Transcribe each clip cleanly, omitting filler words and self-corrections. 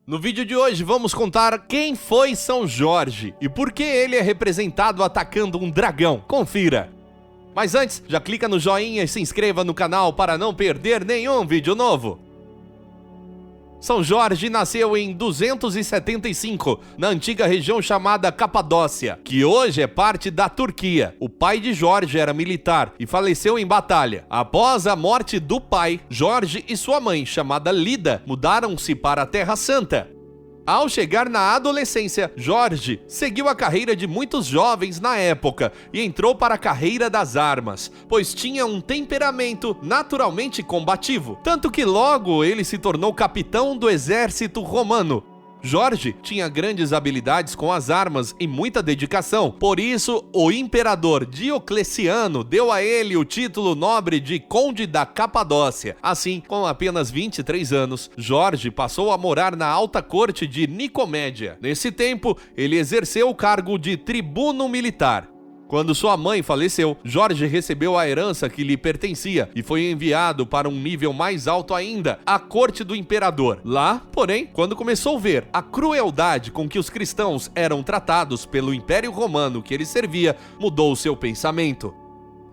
No vídeo de hoje vamos contar quem foi São Jorge e por que ele é representado atacando um dragão. Confira! Mas antes, já clica no joinha e se inscreva no canal para não perder nenhum vídeo novo. São Jorge nasceu em 275, na antiga região chamada Capadócia, que hoje é parte da Turquia. O pai de Jorge era militar e faleceu em batalha. Após a morte do pai, Jorge e sua mãe, chamada Lida, mudaram-se para a Terra Santa. Ao chegar na adolescência, Jorge seguiu a carreira de muitos jovens na época e entrou para a carreira das armas, pois tinha um temperamento naturalmente combativo, tanto que logo ele se tornou capitão do exército romano. Jorge tinha grandes habilidades com as armas e muita dedicação, por isso o imperador Diocleciano deu a ele o título nobre de Conde da Capadócia. Assim, com apenas 23 anos, Jorge passou a morar na alta corte de Nicomédia. Nesse tempo, ele exerceu o cargo de tribuno militar. Quando sua mãe faleceu, Jorge recebeu a herança que lhe pertencia e foi enviado para um nível mais alto ainda, a corte do imperador. Lá, porém, quando começou a ver a crueldade com que os cristãos eram tratados pelo Império Romano que ele servia, mudou seu pensamento.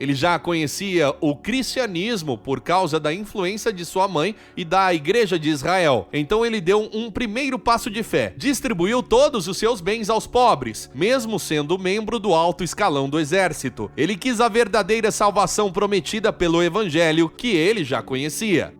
Ele já conhecia o cristianismo por causa da influência de sua mãe e da Igreja de Israel. Então ele deu um primeiro passo de fé. Distribuiu todos os seus bens aos pobres, mesmo sendo membro do alto escalão do exército. Ele quis a verdadeira salvação prometida pelo Evangelho que ele já conhecia.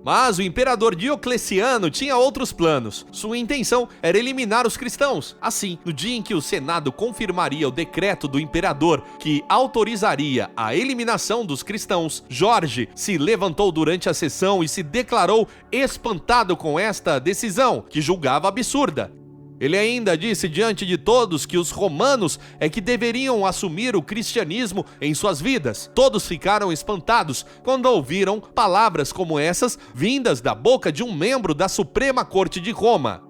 Mas o imperador Diocleciano tinha outros planos. Sua intenção era eliminar os cristãos. Assim, no dia em que o Senado confirmaria o decreto do imperador que autorizaria a eliminação dos cristãos, Jorge se levantou durante a sessão e se declarou espantado com esta decisão, que julgava absurda. Ele ainda disse diante de todos que os romanos é que deveriam assumir o cristianismo em suas vidas. Todos ficaram espantados quando ouviram palavras como essas vindas da boca de um membro da Suprema Corte de Roma.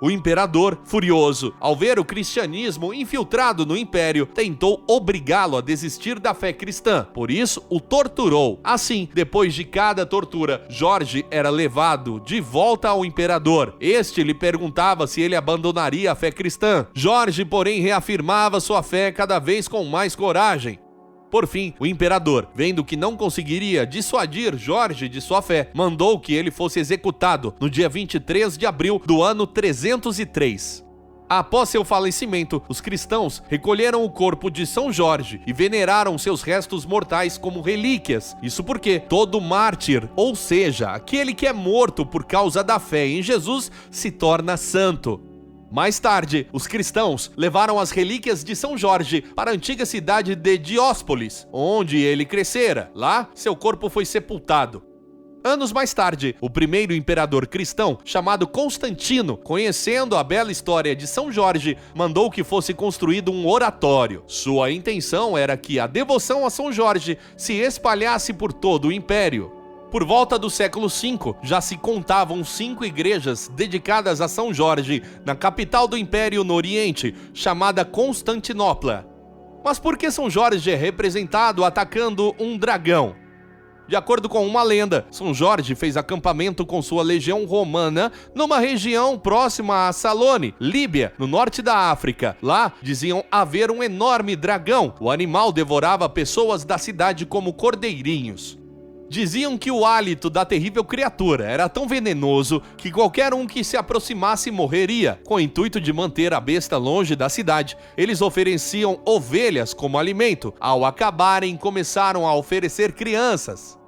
O imperador, furioso, ao ver o cristianismo infiltrado no império, tentou obrigá-lo a desistir da fé cristã. Por isso, o torturou. Assim, depois de cada tortura, Jorge era levado de volta ao imperador. Este lhe perguntava se ele abandonaria a fé cristã. Jorge, porém, reafirmava sua fé cada vez com mais coragem. Por fim, o imperador, vendo que não conseguiria dissuadir Jorge de sua fé, mandou que ele fosse executado no dia 23 de abril do ano 303. Após seu falecimento, os cristãos recolheram o corpo de São Jorge e veneraram seus restos mortais como relíquias. Isso porque todo mártir, ou seja, aquele que é morto por causa da fé em Jesus, se torna santo. Mais tarde, os cristãos levaram as relíquias de São Jorge para a antiga cidade de Dióspolis, onde ele crescera. Lá, seu corpo foi sepultado. Anos mais tarde, o primeiro imperador cristão, chamado Constantino, conhecendo a bela história de São Jorge, mandou que fosse construído um oratório. Sua intenção era que a devoção a São Jorge se espalhasse por todo o império. Por volta do século V, já se contavam 5 igrejas dedicadas a São Jorge na capital do Império no Oriente, chamada Constantinopla. Mas por que São Jorge é representado atacando um dragão? De acordo com uma lenda, São Jorge fez acampamento com sua legião romana numa região próxima a Salone, Líbia, no norte da África. Lá, diziam haver um enorme dragão. O animal devorava pessoas da cidade como cordeirinhos. Diziam que o hálito da terrível criatura era tão venenoso que qualquer um que se aproximasse morreria. Com o intuito de manter a besta longe da cidade, eles ofereciam ovelhas como alimento. Ao acabarem, começaram a oferecer crianças.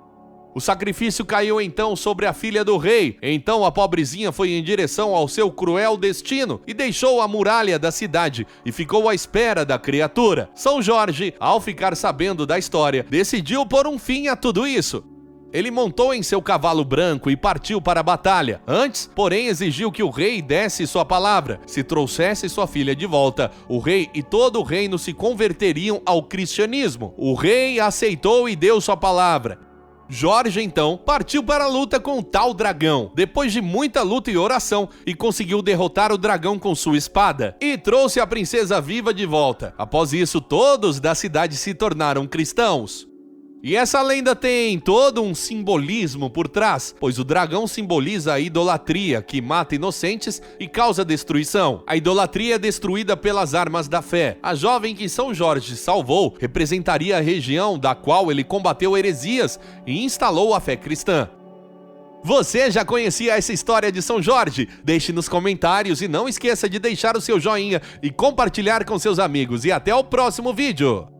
O sacrifício caiu então sobre a filha do rei. Então a pobrezinha foi em direção ao seu cruel destino e deixou a muralha da cidade e ficou à espera da criatura. São Jorge, ao ficar sabendo da história, decidiu pôr um fim a tudo isso. Ele montou em seu cavalo branco e partiu para a batalha. Antes, porém, exigiu que o rei desse sua palavra. Se trouxesse sua filha de volta, o rei e todo o reino se converteriam ao cristianismo. O rei aceitou e deu sua palavra. Jorge, então, partiu para a luta com o tal dragão, depois de muita luta e oração, e conseguiu derrotar o dragão com sua espada, e trouxe a princesa viva de volta. Após isso, todos da cidade se tornaram cristãos. E essa lenda tem todo um simbolismo por trás, pois o dragão simboliza a idolatria, que mata inocentes e causa destruição. A idolatria é destruída pelas armas da fé. A jovem que São Jorge salvou representaria a região da qual ele combateu heresias e instalou a fé cristã. Você já conhecia essa história de São Jorge? Deixe nos comentários e não esqueça de deixar o seu joinha e compartilhar com seus amigos. E até o próximo vídeo!